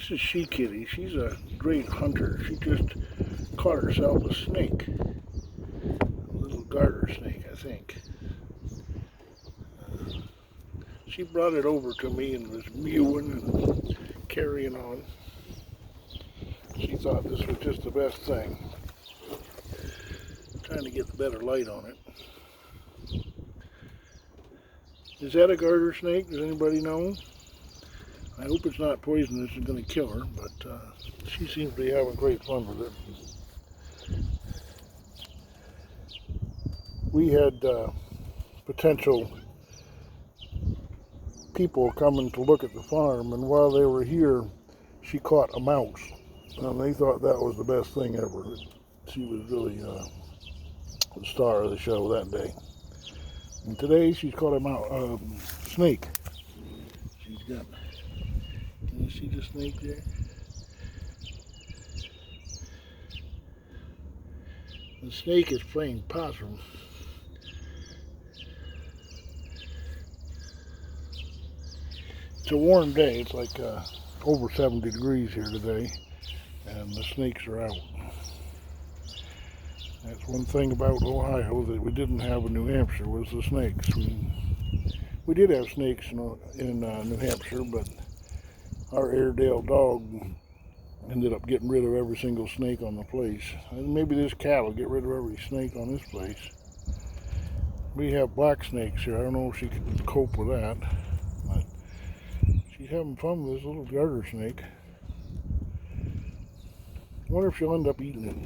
This is She Kitty. She's a great hunter. She just caught herself a snake. A little garter snake, I think. She brought it over to me and was mewing and carrying on. She thought this was just the best thing. Trying to get the better light on it. Is that a garter snake? Does anybody know? I hope it's not poisonous and going to kill her, but she seems to be having great fun with it. We had potential people coming to look at the farm, and while they were here, she caught a mouse, and they thought that was the best thing ever. She was really the star of the show that day. And today she's caught a snake. She's got, can you see the snake there? The snake is playing possum. It's a warm day. It's like over 70 degrees here today, and the snakes are out. That's one thing about Ohio that we didn't have in New Hampshire was the snakes. We did have snakes in New Hampshire, but our Airedale dog ended up getting rid of every single snake on the place. And maybe this cat will get rid of every snake on this place. We have black snakes here. I don't know if she could cope with that, but she's having fun with this little garter snake. I wonder if she'll end up eating it.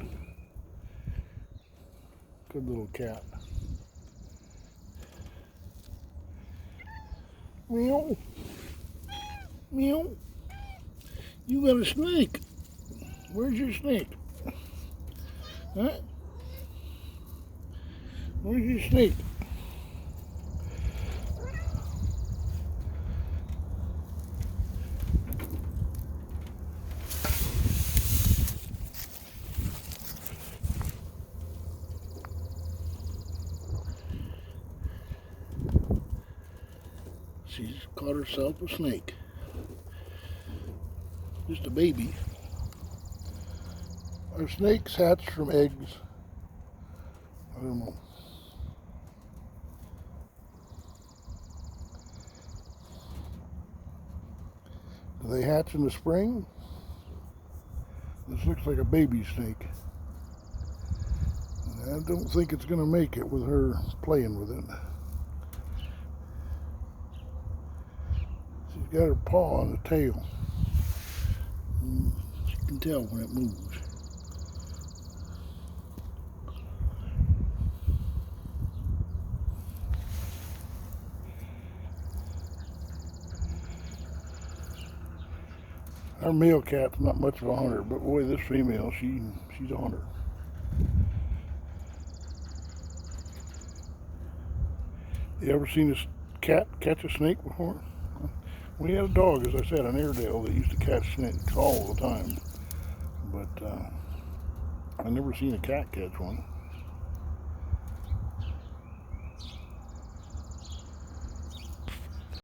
Good little cat. Meow. Meow. You got a snake. Where's your snake? Huh? Where's your snake? She's caught herself a snake. Just a baby. Are snakes hatched from eggs? I don't know. Do they hatch in the spring? This looks like a baby snake. I don't think it's going to make it with her playing with it. She's got her paw on the tail. You can tell when it moves. Our male cat's not much of a hunter, but boy, this female, she's a hunter. You ever seen a cat catch a snake before? We had a dog, as I said, an Airedale that used to catch snakes all the time, but I never seen a cat catch one.